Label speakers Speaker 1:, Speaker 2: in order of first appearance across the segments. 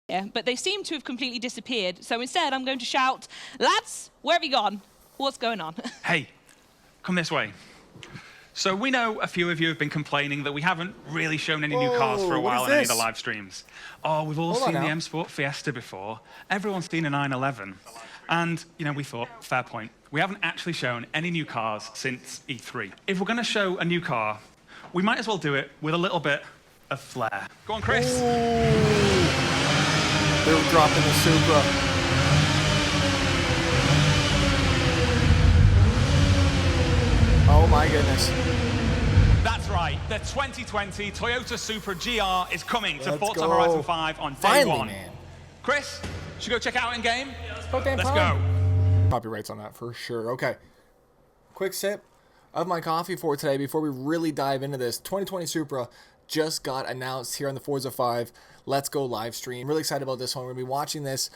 Speaker 1: Yeah, but they seem to have completely disappeared. So instead, I'm going to shout, lads, where have you gone? What's going on?
Speaker 2: Hey, come this way. So we know a few of you have been complaining that we haven't really shown any new cars for a while on any of the live streams. Oh, we've all seen the M Sport Fiesta before. Everyone's seen a 911. And, you know, we thought, fair point. We haven't actually shown any new cars since E3. If we're going to show a new car, we might as well do it with a little bit of flair. Go on, Chris.
Speaker 3: They're dropping the Supra. Oh my goodness.
Speaker 2: That's right. The 2020 Toyota Supra GR is coming to Forza Horizon 5 on day one.
Speaker 3: Man.
Speaker 2: Chris, should we go check it out in game?
Speaker 3: Let's
Speaker 2: go.
Speaker 3: Copyrights on that for sure. Okay. Quick sip of my coffee for today before we really dive into this. 2020 Supra just got announced here on the Forza 5 Let's Go live stream. Really excited about this one. We're going to be watching this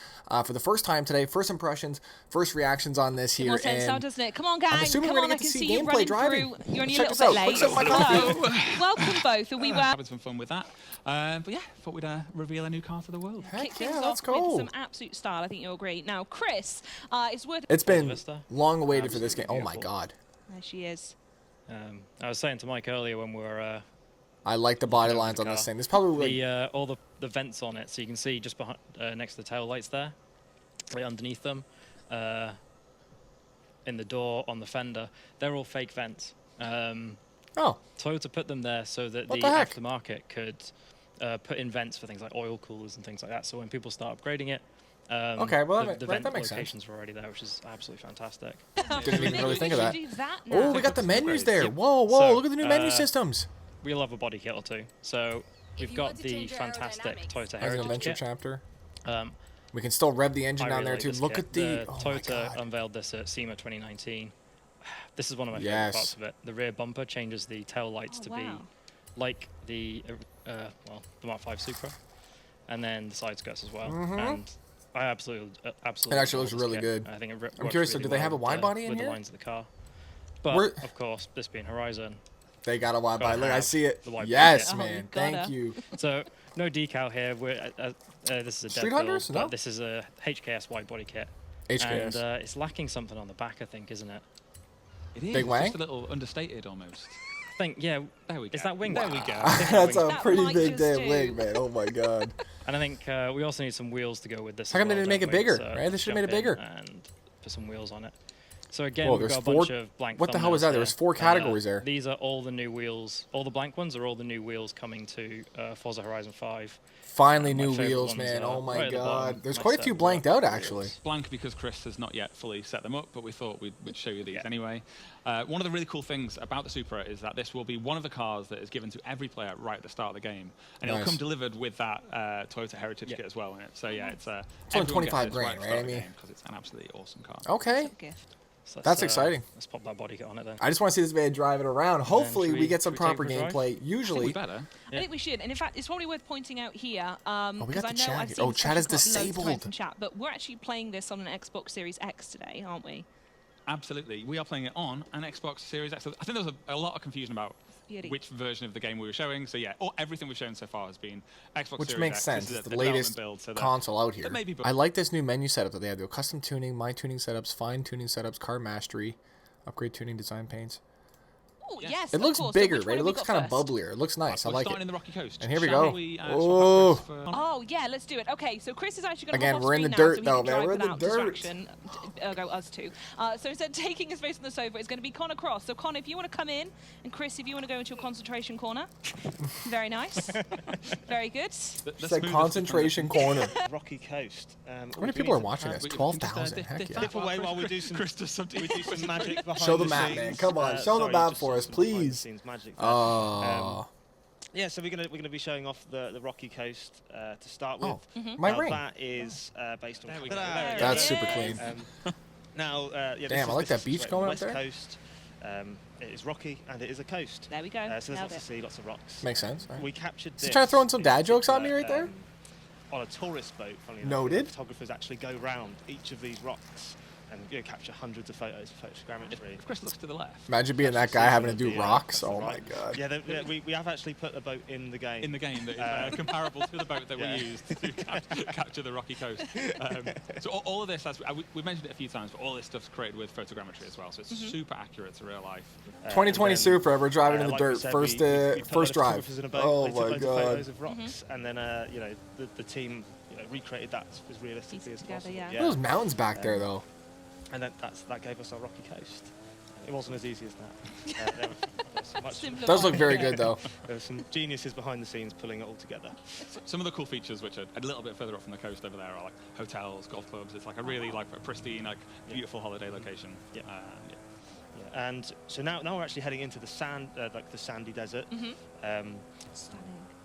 Speaker 3: for the first time today. First impressions, first reactions on this here.
Speaker 1: And doesn't it? Come on, gang.
Speaker 3: I'm assuming
Speaker 1: Come
Speaker 3: we're
Speaker 1: on,
Speaker 3: going
Speaker 1: I
Speaker 3: to
Speaker 1: can
Speaker 3: see
Speaker 1: see you
Speaker 3: gameplay
Speaker 1: running
Speaker 3: driving.
Speaker 1: through. You're only a
Speaker 3: Check
Speaker 1: little
Speaker 3: this out.
Speaker 1: bit late.
Speaker 3: Quick sip of my coffee.
Speaker 1: Welcome both. Are we
Speaker 2: Having some fun with that. But yeah, thought we'd reveal a new car to the world.
Speaker 1: kick
Speaker 3: Heck
Speaker 1: things
Speaker 3: yeah,
Speaker 1: off
Speaker 3: let's go.
Speaker 1: with some absolute style. I think you'll agree. Now, Chris, it's worth.
Speaker 3: It's been long awaited for this game. Oh my god.
Speaker 1: There she is.
Speaker 4: I was saying to Mike earlier when we were
Speaker 3: I like the body lines on this thing. There's probably
Speaker 4: all the vents on it, so you can see just behind next to the tail lights there, right underneath them, in the door on the fender. They're all fake vents. Toyota put them there so that the aftermarket could put in vents for things like oil coolers and things like that. So when people start upgrading it, the vent locations were already there, which is absolutely fantastic.
Speaker 3: Didn't even really think of that.
Speaker 1: Now.
Speaker 3: Oh, we got the menus there. Whoa,
Speaker 4: So,
Speaker 3: look at the new menu systems.
Speaker 4: We'll have a body kit or two. So we've got the fantastic Toyota Heritage kit.
Speaker 3: Chapter. We can still rev the engine down there too. Look at the
Speaker 4: Toyota unveiled this at SEMA 2019. This is one of my favorite parts of it. The rear bumper changes the tail lights to be like the Mark 5 Supra, and then the side skirts as well. And I absolutely. It
Speaker 3: actually looks really good.
Speaker 4: I think
Speaker 3: I'm curious. So, do they have a wide body in
Speaker 4: with
Speaker 3: here?
Speaker 4: the lines of the car? But of course, this being Horizon,
Speaker 3: they got a wide body. Look, I see it.
Speaker 4: Yes,
Speaker 3: man. Thank you.
Speaker 4: So no decal here. We're this is a
Speaker 3: Street
Speaker 4: dead
Speaker 3: Hunters?
Speaker 4: build,
Speaker 3: No.
Speaker 4: but this is a HKS wide body kit.
Speaker 3: HKS.
Speaker 4: And it's lacking something on the back, I think, isn't it?
Speaker 2: It is.
Speaker 3: Big wang?
Speaker 2: Just a little understated almost.
Speaker 4: I think, yeah.
Speaker 2: There we go.
Speaker 4: Is that wing?
Speaker 2: There we go.
Speaker 3: That's a
Speaker 1: That
Speaker 3: pretty
Speaker 1: might
Speaker 3: big
Speaker 1: just
Speaker 3: damn
Speaker 1: do.
Speaker 3: wing, man. Oh my god.
Speaker 4: And I think we also need some wheels to go with this.
Speaker 3: How come they didn't make it bigger,
Speaker 4: So
Speaker 3: right? They should have made it bigger.
Speaker 4: And put some wheels on it. So again,
Speaker 3: Whoa,
Speaker 4: we've
Speaker 3: there's
Speaker 4: got a bunch of blank.
Speaker 3: What the hell was that? There was 4 categories there.
Speaker 4: These are all the new wheels. All the blank ones are all the new wheels coming to Forza Horizon 5.
Speaker 3: Finally,
Speaker 4: My
Speaker 3: new
Speaker 4: favourite
Speaker 3: wheels,
Speaker 4: ones
Speaker 3: man.
Speaker 4: are
Speaker 3: Oh my
Speaker 4: right at the
Speaker 3: god.
Speaker 4: bottom.
Speaker 3: There's
Speaker 4: My
Speaker 3: quite a few
Speaker 4: set
Speaker 3: blanked
Speaker 4: black
Speaker 3: out,
Speaker 4: wheels.
Speaker 3: actually.
Speaker 2: Blank because Chris has not yet fully set them up, but we thought we'd show you these anyway. One of the really cool things about the Supra is that this will be one of the cars that is given to every player right at the start of the game, and it'll come delivered with that Toyota Heritage kit as well in it. So yeah, it's
Speaker 3: only 25 grand, right? I mean,
Speaker 2: because it's an absolutely awesome car.
Speaker 3: Okay.
Speaker 1: Gift.
Speaker 4: So
Speaker 3: That's exciting.
Speaker 4: Let's pop that body kit on it then.
Speaker 3: I just want to see this man drive it around. Hopefully,
Speaker 4: should
Speaker 3: we get some
Speaker 4: should we take
Speaker 3: proper
Speaker 4: it for a drive?
Speaker 3: gameplay. Usually,
Speaker 2: We better.
Speaker 1: I think we should, and in fact, it's probably worth pointing out here
Speaker 3: we got
Speaker 1: because
Speaker 3: the
Speaker 1: I know
Speaker 3: chat
Speaker 1: I've
Speaker 3: here.
Speaker 1: seen
Speaker 3: Oh,
Speaker 1: this
Speaker 3: chat is
Speaker 1: question come up loads of times
Speaker 3: disabled.
Speaker 1: from chat, but we're actually playing this on an Xbox Series X today, aren't we?
Speaker 2: Absolutely. We are playing it on an Xbox Series X. I think there was a lot of confusion about which version of the game we were showing. So yeah, everything we've shown so far has been Xbox
Speaker 3: which
Speaker 2: Series
Speaker 3: makes
Speaker 2: X.
Speaker 3: sense.
Speaker 2: This is
Speaker 3: It's
Speaker 2: the
Speaker 3: the latest
Speaker 2: development build, so
Speaker 3: console out here.
Speaker 2: maybe
Speaker 3: I like this new menu setup that they have. Custom tuning, my tuning setups, fine tuning setups, car mastery, upgrade tuning, design paints.
Speaker 1: Oh, yes,
Speaker 3: It
Speaker 1: of
Speaker 3: looks
Speaker 1: course. So
Speaker 3: bigger,
Speaker 1: which
Speaker 3: right?
Speaker 1: one
Speaker 3: It
Speaker 1: have we
Speaker 3: looks
Speaker 1: got
Speaker 3: kind of
Speaker 1: first?
Speaker 3: bubblier. It looks nice. I
Speaker 2: We're
Speaker 3: like
Speaker 2: starting
Speaker 3: it.
Speaker 2: in the Rocky Coast.
Speaker 3: And here we
Speaker 2: Shall
Speaker 3: go.
Speaker 2: we,
Speaker 3: Oh.
Speaker 1: Oh, yeah, let's do it. Okay, so Chris is actually going to
Speaker 3: Again,
Speaker 1: hop on
Speaker 3: we're in
Speaker 1: screen
Speaker 3: the
Speaker 1: now,
Speaker 3: dirt
Speaker 1: so he
Speaker 3: though,
Speaker 1: can
Speaker 3: man.
Speaker 1: drive
Speaker 3: We're in the
Speaker 1: without
Speaker 3: dirt.
Speaker 1: distraction. Ergo, us two. So instead of taking his face on the sofa, it's going to be Connor Cross. So, Connor, if you want to come in, and Chris, if you want to go into your concentration corner. Very nice. Very good.
Speaker 3: It's like concentration corner.
Speaker 5: Rocky Coast.
Speaker 3: How many people are watching this? 12,000. Heck yeah.
Speaker 5: Dip away while we do some,
Speaker 2: Chris does something.
Speaker 5: we do some magic behind
Speaker 3: Show the
Speaker 5: the
Speaker 3: map,
Speaker 5: scenes.
Speaker 3: man. Come on, show the
Speaker 5: Sorry,
Speaker 3: map
Speaker 5: just
Speaker 3: for us,
Speaker 5: some behind the
Speaker 3: please.
Speaker 5: scenes magic there.
Speaker 3: Oh.
Speaker 5: Yeah, so we're gonna be showing off the Rocky Coast to start with.
Speaker 3: My
Speaker 5: Now,
Speaker 3: ring.
Speaker 5: That is based on.
Speaker 2: There we go.
Speaker 3: That's super clean.
Speaker 5: Now, yeah,
Speaker 3: Damn, I like that beach going up
Speaker 5: West
Speaker 3: there.
Speaker 5: Coast. It is rocky and it is a coast.
Speaker 1: There we go.
Speaker 5: So there's
Speaker 1: Nailed
Speaker 5: lots to
Speaker 1: it.
Speaker 5: see, lots of rocks.
Speaker 3: Makes sense. Right.
Speaker 5: We captured
Speaker 3: Is
Speaker 5: this.
Speaker 3: he trying to throw in some
Speaker 5: in
Speaker 3: dad jokes on me
Speaker 5: particular,
Speaker 3: right there?
Speaker 5: On a tourist boat, funnily enough.
Speaker 3: Noted.
Speaker 5: The photographers actually go round each of these rocks and capture hundreds of photos of photogrammetry.
Speaker 2: If Chris looks to the left.
Speaker 3: Imagine being that guy having to do rocks. Oh my god.
Speaker 5: Yeah, we have actually put a boat in the game.
Speaker 2: In the game that is comparable to the boat that we used to capture the rocky coast. So all of this, we've mentioned it a few times, but all this stuff's created with photogrammetry as well, so it's super accurate to real life.
Speaker 3: 2020 Supra, we're driving in the dirt.
Speaker 5: Said,
Speaker 3: first
Speaker 5: first
Speaker 3: drive. Oh my god.
Speaker 5: Photos of rocks, and then you know the team recreated that as realistically as possible.
Speaker 1: Yeah.
Speaker 3: Look at those mountains back there, though.
Speaker 5: And then that gave us our rocky coast. It wasn't as easy as that. There was
Speaker 3: It does look very good, though.
Speaker 5: There were some geniuses behind the scenes pulling it all together.
Speaker 2: Some of the cool features, which are a little bit further up from the coast over there, are like hotels, golf clubs. It's like a really like a pristine, like beautiful holiday location.
Speaker 5: Yeah. And so now we're actually heading into the sand, like the sandy desert.
Speaker 1: Stunning.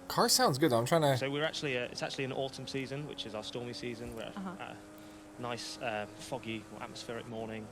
Speaker 3: Car sounds good, though. I'm trying to.
Speaker 5: So we're actually it's actually an autumn season, which is our stormy season. We're at a nice foggy or atmospheric morning.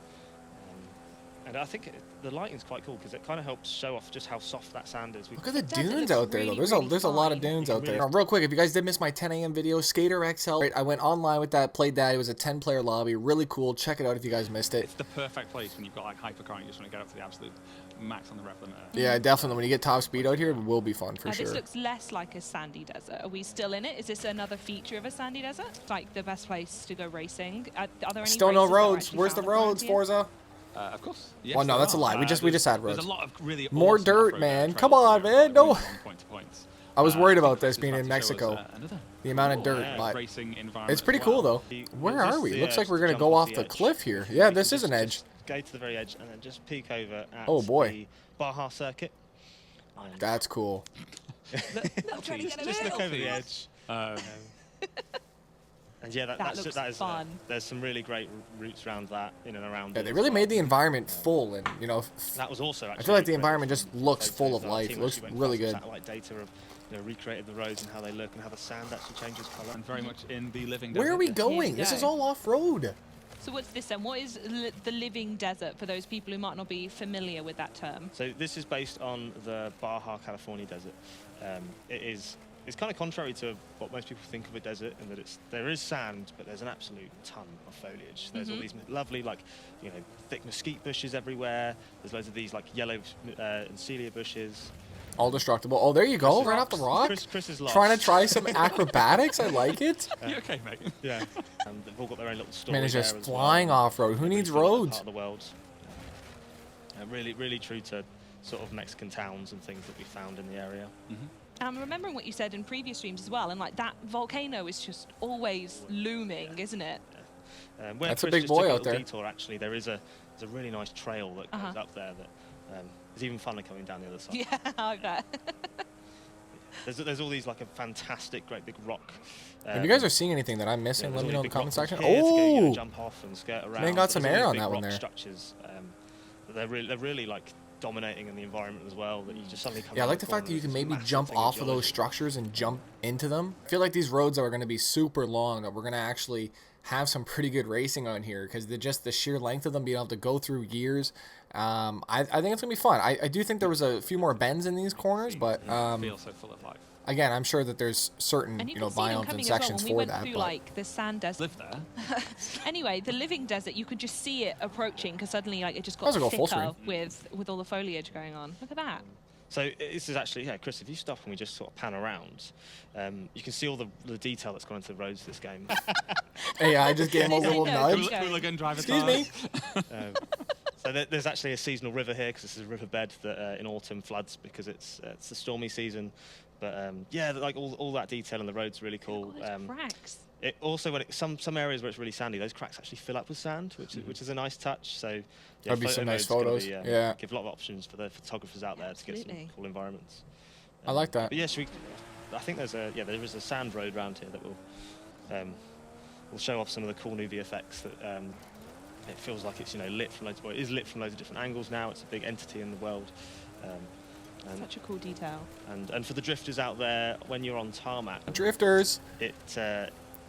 Speaker 5: And I think the lighting's quite cool because it kind of helps show off just how soft that sand is.
Speaker 3: Look at the dunes out there, though. There's a lot of dunes out there. Now, real quick, if you guys did miss my 10 a.m. video, Skater XL, I went online with that, played that. It was a 10-player lobby. Really cool. Check it out if you guys missed it.
Speaker 2: It's the perfect place when you've got like hypercar and you just want to get up to the absolute max on the rev limiter.
Speaker 3: Yeah, definitely. When you get top speed out here, it will be fun for sure.
Speaker 1: This looks less like a sandy desert. Are we still in it? Is this another feature of a sandy desert? It's like the best place to go racing. Are there any
Speaker 3: Still no
Speaker 1: races that are
Speaker 3: roads.
Speaker 1: actually
Speaker 3: Where's the
Speaker 1: found around
Speaker 3: roads,
Speaker 1: here?
Speaker 3: Forza?
Speaker 2: Of course. Yes,
Speaker 3: Well, no, that's a lie. We just had roads.
Speaker 2: There's a lot of really
Speaker 3: more
Speaker 2: awesome
Speaker 3: dirt,
Speaker 2: off-road
Speaker 3: man.
Speaker 2: trails
Speaker 3: Come on,
Speaker 2: here,
Speaker 3: man. No.
Speaker 2: Point to points.
Speaker 3: I was worried about this
Speaker 2: Just
Speaker 3: being
Speaker 2: like
Speaker 3: in
Speaker 2: to show us,
Speaker 3: Mexico. The amount of dirt, but
Speaker 2: racing environment
Speaker 3: it's pretty
Speaker 2: as
Speaker 3: cool,
Speaker 2: well.
Speaker 3: though. Where are we? Looks like we're going to go off the cliff here. Yeah, this is an edge.
Speaker 5: Go to the very edge and then just peek over at the Baja circuit.
Speaker 3: That's cool.
Speaker 1: I'm trying to get
Speaker 5: just look over the edge. And yeah, that is fun. There's some really great routes around that, in and around.
Speaker 3: Yeah, they really made the environment full, and you know.
Speaker 5: That was also. Actually
Speaker 3: I feel like the environment just looks full of life. It looks really good.
Speaker 5: Satellite data of, recreated the roads and how they look and how the sand actually changes color.
Speaker 2: And very much in the living desert.
Speaker 3: Where are we going? This is all off-road.
Speaker 1: So what's this then? What is the living desert for those people who might not be familiar with that term?
Speaker 5: So this is based on the Baja California desert. It's kind of contrary to what most people think of a desert, in that there is sand, but there's an absolute ton of foliage. There's all these lovely, thick mesquite bushes everywhere. There's loads of these yellow Encelia bushes.
Speaker 3: All destructible. Oh, there you go, right off the rock.
Speaker 5: Chris is lost.
Speaker 3: Trying to try some acrobatics. I like it.
Speaker 2: You okay, mate?
Speaker 5: Yeah. And they've all got their own little story.
Speaker 3: Man, it's just flying off-road. Who needs roads?
Speaker 5: Part of the world. Really, really true to sort of Mexican towns and things that we found in the area.
Speaker 1: And I'm remembering what you said in previous streams as well, and that volcano is just always looming, isn't it?
Speaker 3: That's a big boy out there.
Speaker 5: Detour, actually, there's a really nice trail that goes up there that is even funner coming down the other side.
Speaker 1: Yeah, I bet.
Speaker 5: There's all these a fantastic, great big rock.
Speaker 3: If you guys are seeing anything that I'm missing, let me know in the comment section.
Speaker 5: Oh! Jump off and skirt around.
Speaker 3: Man got some air on that one there.
Speaker 5: Structures. They're really dominating in the environment as well, that you just suddenly come.
Speaker 3: Yeah, I like the fact that you can maybe jump off of those structures and jump into them. I feel like these roads are going to be super long, that we're going to actually have some pretty good racing on here, because just the sheer length of them, being able to go through gears. I think it's going to be fun. I do think there was a few more bends in these corners, but
Speaker 2: feels so full of life.
Speaker 3: Again, I'm sure that there's certain biomes and sections for that.
Speaker 1: We went through the sand desert.
Speaker 2: Live there.
Speaker 1: Anyway, the living desert, you could just see it approaching, because suddenly it just got thicker with all the foliage going on. Look at that.
Speaker 5: So this is actually, Chris, if you stop and we just sort of pan around, you can see all the detail that's gone into the roads of this game.
Speaker 3: Hey, I just gave him a little nudge.
Speaker 2: Excuse
Speaker 3: me.
Speaker 5: So there's actually a seasonal river here, because this is a riverbed that in autumn floods because it's the stormy season. But all that detail on the road's really cool.
Speaker 1: Cracks.
Speaker 5: It also, some areas where it's really sandy, those cracks actually fill up with sand, which is a nice touch. So
Speaker 3: that'd be some nice photos.
Speaker 5: Give a lot of options for the photographers out there to get some cool environments.
Speaker 3: I like that.
Speaker 5: But I think there is a sand road around here that will show off some of the cool new VFX that it feels like it's lit from loads. Well, it is lit from loads of different angles now. It's a big entity in the world.
Speaker 1: Such a cool detail.
Speaker 5: And for the drifters out there, when you're on tarmac,
Speaker 3: drifters,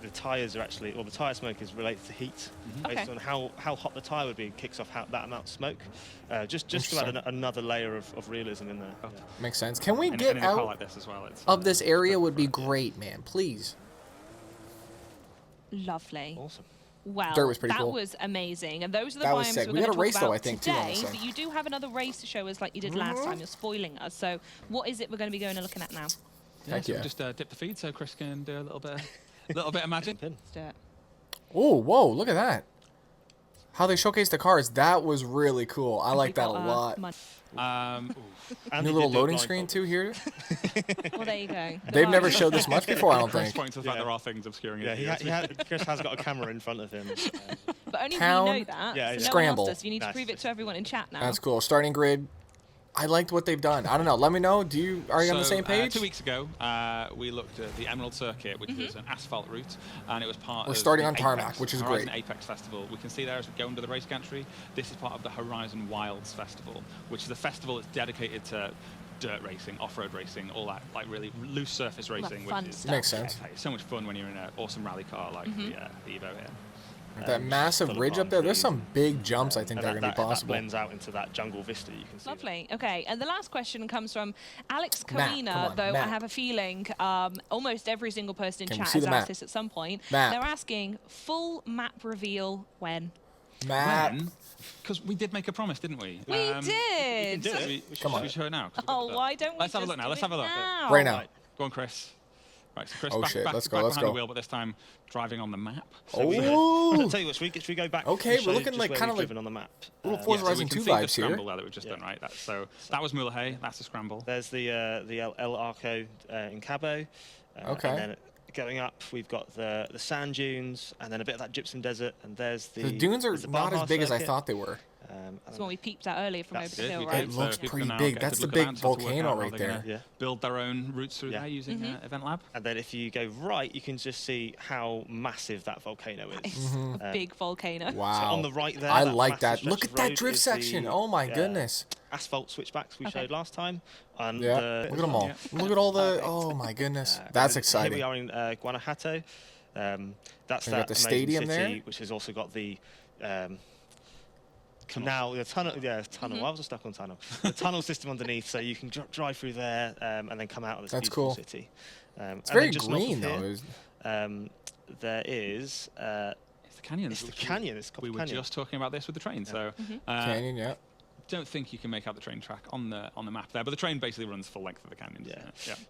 Speaker 5: the tyres are actually, the tyre smoke is related to heat, based on how hot the tyre would be. It kicks off that amount of smoke. Just to add another layer of realism in there. Yeah.
Speaker 3: Makes sense. Can we get out
Speaker 2: like this as well?
Speaker 3: of this area? Would be great, man. Please.
Speaker 1: Lovely.
Speaker 5: Awesome.
Speaker 1: Well,
Speaker 3: Dirt was pretty
Speaker 1: that
Speaker 3: cool.
Speaker 1: was amazing, and those are the
Speaker 3: That was
Speaker 1: biomes
Speaker 3: sick.
Speaker 1: we're
Speaker 3: We
Speaker 1: going
Speaker 3: got
Speaker 1: to
Speaker 3: a race,
Speaker 1: talk
Speaker 3: though,
Speaker 1: about
Speaker 3: I think, too, on
Speaker 1: today.
Speaker 3: this thing.
Speaker 1: But you do have another race to show us, like you did last time. You're spoiling us. So, what is it we're going to be going and looking at now?
Speaker 2: Yeah, so we'll just dip the feed so Chris can do a little bit of magic.
Speaker 1: Let's do it.
Speaker 3: Oh, whoa! Look at that. How they showcased the cars. That was really cool. I like that a lot. New little loading screen too here.
Speaker 1: Well, there you go.
Speaker 3: They've never showed this much before, I don't
Speaker 2: Chris
Speaker 3: think.
Speaker 2: points to the fact there are things obscuring it.
Speaker 5: Yeah, Chris has got a camera in front of him.
Speaker 1: But only
Speaker 3: Town,
Speaker 1: we know that.
Speaker 5: yeah,
Speaker 1: So
Speaker 3: Scramble.
Speaker 1: No one asked us. You need to prove it to everyone in chat now.
Speaker 3: That's cool. Starting grid. I liked what they've done. I don't know. Let me know. Are you on the same page?
Speaker 2: 2 weeks ago, we looked at the Emerald Circuit, which was an asphalt route, and it was part of
Speaker 3: We're starting
Speaker 2: the
Speaker 3: on tarmac,
Speaker 2: Apex,
Speaker 3: which is
Speaker 2: Horizon
Speaker 3: great.
Speaker 2: Apex Festival. We can see there as we go under the race gantry, this is part of the Horizon Wilds Festival, which is a festival that's dedicated to dirt racing, off-road racing, all that, like really loose surface racing.
Speaker 1: Fun
Speaker 2: which is,
Speaker 1: stuff.
Speaker 3: Makes sense.
Speaker 2: It's so much fun when you're in an awesome rally car like the Evo here.
Speaker 3: That massive ridge up there. There's some big jumps I think that are going to be
Speaker 5: That
Speaker 3: possible.
Speaker 5: blends out into that jungle vista. You can see.
Speaker 1: Lovely. Okay, and the last question comes from Alex
Speaker 3: Matt,
Speaker 1: Karina,
Speaker 3: come on,
Speaker 1: though
Speaker 3: Matt.
Speaker 1: I have a feeling almost every single person in
Speaker 3: Can we
Speaker 1: chat
Speaker 3: see
Speaker 1: has
Speaker 3: the map?
Speaker 1: asked this at some point.
Speaker 3: Map.
Speaker 1: They're asking, full map reveal when?
Speaker 3: Matt.
Speaker 2: Because we did make a promise, didn't we?
Speaker 1: We did!
Speaker 5: do it.
Speaker 2: Come on. We show it now.
Speaker 1: Oh, why don't we
Speaker 2: Let's have a
Speaker 1: just
Speaker 2: look now.
Speaker 1: do
Speaker 2: Let's
Speaker 1: it
Speaker 2: have a look.
Speaker 1: now?
Speaker 3: Right now.
Speaker 2: Go on, Chris. Right, so Chris,
Speaker 3: Oh,
Speaker 2: back,
Speaker 3: shit.
Speaker 2: back,
Speaker 3: Let's go,
Speaker 2: back
Speaker 3: let's
Speaker 2: behind
Speaker 3: go.
Speaker 2: the wheel, but this time driving on the map.
Speaker 3: Oh.
Speaker 5: I'll tell you what, should we go back?
Speaker 3: Okay,
Speaker 5: and
Speaker 3: we're
Speaker 5: show
Speaker 3: looking
Speaker 5: just
Speaker 3: like
Speaker 5: where
Speaker 3: kinda
Speaker 5: we've
Speaker 3: like
Speaker 5: driven on the map.
Speaker 3: little Forza
Speaker 2: So
Speaker 3: Horizon
Speaker 2: we can
Speaker 3: 2
Speaker 2: see the
Speaker 3: vibes here.
Speaker 2: scramble there that we've just done, right? So that was Mulhay. That's the scramble.
Speaker 5: There's the El Arco in Cabo.
Speaker 3: Okay.
Speaker 5: And then going up, we've got the sand dunes, and then a bit of that gypsum desert, and there's
Speaker 3: The dunes are
Speaker 5: there's the
Speaker 3: not as
Speaker 5: Baja
Speaker 3: big as I
Speaker 5: circuit.
Speaker 3: thought they were.
Speaker 1: That's what we peeped at earlier from over
Speaker 5: That's
Speaker 1: the
Speaker 5: it,
Speaker 1: hill,
Speaker 5: we
Speaker 1: right?
Speaker 3: It looks
Speaker 2: people
Speaker 3: pretty
Speaker 2: can now
Speaker 3: big.
Speaker 2: get a
Speaker 3: That's
Speaker 2: good
Speaker 3: the
Speaker 2: look at
Speaker 3: big
Speaker 2: that and start to work
Speaker 3: volcano
Speaker 2: out how
Speaker 3: right
Speaker 2: they're gonna
Speaker 3: there.
Speaker 2: Build their own routes through
Speaker 5: Yeah.
Speaker 2: there using Event Lab.
Speaker 5: And then if you go right, you can just see how massive that volcano is.
Speaker 1: It's a big volcano.
Speaker 3: Wow.
Speaker 5: So on the right there,
Speaker 3: I
Speaker 5: that
Speaker 3: like
Speaker 5: massive
Speaker 3: that.
Speaker 5: stretch
Speaker 3: Look
Speaker 5: of
Speaker 3: at that
Speaker 5: road
Speaker 3: drift
Speaker 5: is
Speaker 3: section.
Speaker 5: the,
Speaker 3: Oh my goodness.
Speaker 5: Asphalt switchbacks we
Speaker 1: Okay.
Speaker 5: showed last time. And
Speaker 3: Yeah. Look at them all. Look at all the. Oh my goodness. That's
Speaker 5: Here
Speaker 3: exciting.
Speaker 5: we are in Guanajuato. That's
Speaker 3: We
Speaker 5: that
Speaker 3: got the
Speaker 5: amazing
Speaker 3: stadium
Speaker 5: city,
Speaker 3: there.
Speaker 5: which has also got the canal, the tunnel. Yeah, tunnel. Why was I stuck on tunnel? The tunnel system underneath, so you can drive through there and then come out of this
Speaker 3: That's
Speaker 5: beautiful
Speaker 3: cool.
Speaker 5: city.
Speaker 3: It's very green though.
Speaker 5: There is.
Speaker 2: It's the canyons.
Speaker 5: It's the
Speaker 2: which
Speaker 5: canyon. It's Copper
Speaker 2: we were
Speaker 5: Canyon.
Speaker 2: just talking about this with the train. So
Speaker 3: Canyon, yeah.
Speaker 2: don't think you can make out the train track on the map there, but the train basically runs full length of the canyon.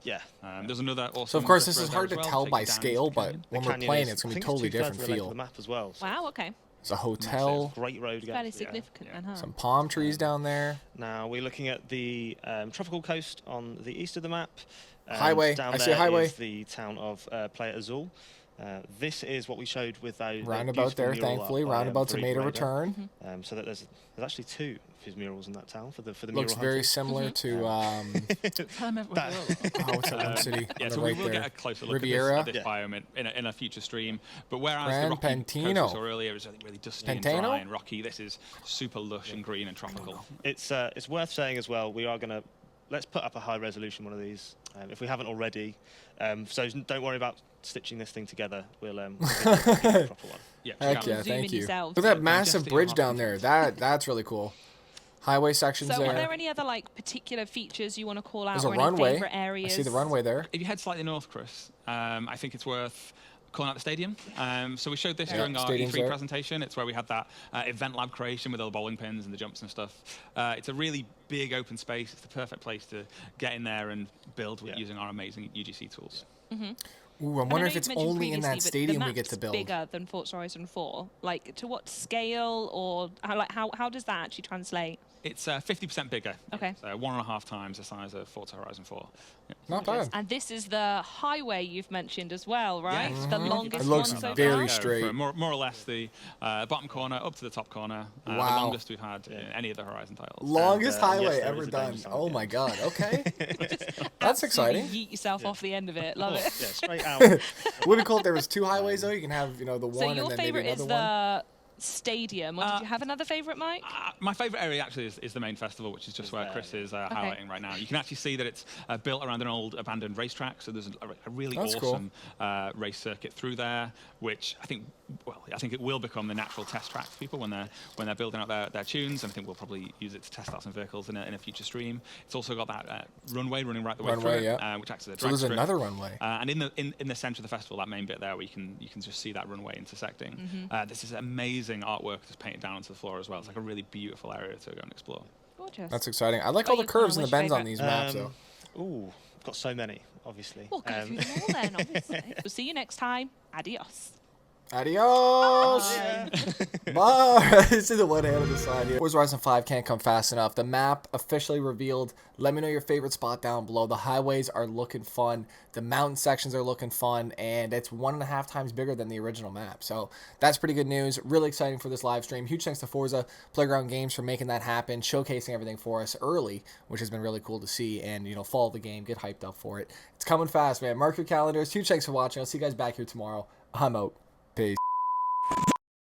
Speaker 5: Yeah.
Speaker 2: There's another awesome.
Speaker 3: So of course
Speaker 2: drift
Speaker 3: this is
Speaker 2: road
Speaker 3: hard
Speaker 2: there
Speaker 3: to
Speaker 2: as well,
Speaker 3: tell
Speaker 2: take
Speaker 3: by
Speaker 2: you down
Speaker 3: scale,
Speaker 2: into the
Speaker 3: but
Speaker 2: canyon.
Speaker 3: when
Speaker 5: The
Speaker 3: we're
Speaker 5: canyon
Speaker 3: playing,
Speaker 5: is-
Speaker 3: it's
Speaker 5: I
Speaker 3: gonna be
Speaker 5: think
Speaker 3: totally
Speaker 5: it's 2/3
Speaker 3: different
Speaker 5: of the length of
Speaker 3: feel.
Speaker 5: the map as well. So
Speaker 1: Wow, okay.
Speaker 3: There's a hotel,
Speaker 5: great road.
Speaker 1: Fairly
Speaker 5: again.
Speaker 1: significant then, huh?
Speaker 3: some palm trees down there.
Speaker 5: Now we're looking at the tropical coast on the east of the map. And
Speaker 3: Highway.
Speaker 5: Down
Speaker 3: I see a
Speaker 5: there
Speaker 3: highway.
Speaker 5: is the town of Playa Azul. This is what we showed with those
Speaker 3: Roundabout there, thankfully. Roundabouts have made a return.
Speaker 5: So that there's actually two of his murals in that town for the
Speaker 3: Looks
Speaker 5: mural
Speaker 3: very
Speaker 5: hunters.
Speaker 3: similar to
Speaker 2: Tell them everywhere.
Speaker 3: what's that one city
Speaker 2: Yeah,
Speaker 3: on
Speaker 2: so
Speaker 3: the
Speaker 2: we
Speaker 3: right
Speaker 2: will
Speaker 3: there?
Speaker 2: get a closer look
Speaker 3: Riviera.
Speaker 2: at this biome in a future stream. But whereas
Speaker 3: Gran
Speaker 2: the rocky coast we
Speaker 3: Pentino.
Speaker 2: saw earlier is really dusty
Speaker 3: Pentano?
Speaker 2: and dry and rocky, this is super lush and green and tropical.
Speaker 5: It's worth saying as well. We are going to let's put up a high resolution one of these if we haven't already. So don't worry about stitching this thing together. We'll get a proper one.
Speaker 2: Yeah,
Speaker 3: Heck
Speaker 2: check
Speaker 3: yeah,
Speaker 2: out-
Speaker 1: Zoom in
Speaker 3: thank you.
Speaker 1: yourselves.
Speaker 3: Look at that
Speaker 2: Yeah,
Speaker 3: massive
Speaker 2: just
Speaker 3: bridge
Speaker 2: the
Speaker 3: down there. That's really cool. Highway sections
Speaker 1: So
Speaker 3: there.
Speaker 1: are there any other like particular features you want to call out
Speaker 3: There's a
Speaker 1: or any
Speaker 3: runway.
Speaker 1: favorite areas?
Speaker 3: I see the runway there.
Speaker 2: If you head slightly north, Chris, I think it's worth calling out the stadium. So we showed this
Speaker 3: Yeah,
Speaker 2: during our
Speaker 3: stadium's
Speaker 2: E3
Speaker 3: there.
Speaker 2: presentation. It's where we had that event lab creation with all the bowling pins and the jumps and stuff. It's a really big open space. It's the perfect place to get in there and build with using our amazing UGC tools.
Speaker 3: Ooh, I'm
Speaker 1: And I
Speaker 3: wondering
Speaker 1: know
Speaker 3: if
Speaker 1: you've
Speaker 3: it's
Speaker 1: mentioned
Speaker 3: only in that
Speaker 1: previously, but
Speaker 3: stadium
Speaker 1: the
Speaker 3: we get to
Speaker 1: map's
Speaker 3: build.
Speaker 1: bigger than Forza Horizon 4. Like, to what scale, or how does that actually translate?
Speaker 2: It's 50% bigger.
Speaker 1: Okay.
Speaker 2: So 1.5 times the size of Forza Horizon 4. Yeah.
Speaker 3: Not bad.
Speaker 1: And this is the highway you've mentioned as well, right?
Speaker 2: Yeah.
Speaker 1: The longest
Speaker 3: It looks
Speaker 1: one so
Speaker 3: very
Speaker 1: far?
Speaker 3: straight.
Speaker 2: From more or less the bottom corner up to the top corner. The
Speaker 3: Wow.
Speaker 2: longest we've had in any of the Horizon titles.
Speaker 3: Longest
Speaker 5: And, yes,
Speaker 3: highway
Speaker 5: there
Speaker 3: ever
Speaker 5: is a
Speaker 3: done.
Speaker 5: danger sign,
Speaker 3: Oh
Speaker 5: yeah.
Speaker 3: my god. Okay. That's
Speaker 1: Absolutely
Speaker 3: exciting.
Speaker 1: Yeet yourself off the end of it. Love
Speaker 5: Oh,
Speaker 1: it.
Speaker 5: yeah, straight out.
Speaker 3: Would be cool if there was two highways though. You can have the
Speaker 1: So
Speaker 3: one
Speaker 1: your
Speaker 3: and then maybe
Speaker 1: favorite is
Speaker 3: another one.
Speaker 1: the stadium, or did you have another favorite, Mike?
Speaker 2: My favourite area actually is the main festival, which is just where Chris is highlighting right now. You can actually see that it's built around an old abandoned racetrack, so there's a really
Speaker 3: That's cool.
Speaker 2: awesome race circuit through there, which I think well, I think it will become the natural test track for people when they're building out their tunes, and I think we'll probably use it to test out some vehicles in a future stream. It's also got that runway running right the way through it, which acts as a drag strip.
Speaker 3: So there's another runway.
Speaker 2: And in the center of the festival, that main bit there, where you can just see that runway intersecting. This is amazing artwork that's painted down onto the floor as well. It's like a really beautiful area to go and explore.
Speaker 1: Gorgeous.
Speaker 3: That's exciting. I like all the curves and the bends on these maps, though.
Speaker 5: Ooh, I've got so many, obviously.
Speaker 1: We'll go through them all then, obviously. We'll see you next time. Adios.
Speaker 3: Adios! Bye! This is the one hand on the side here. Forza Horizon 5 can't come fast enough. The map officially revealed. Let me know your favorite spot down below. The highways are looking fun. The mountain sections are looking fun. And it's 1.5 times bigger than the original map. So that's pretty good news. Really exciting for this live stream. Huge thanks to Forza Playground Games for making that happen. Showcasing everything for us early, which has been really cool to see. And, you know, follow the game. Get hyped up for it. It's coming fast, man. Mark your calendars. Huge thanks for watching. I'll see you guys back here tomorrow. I'm out.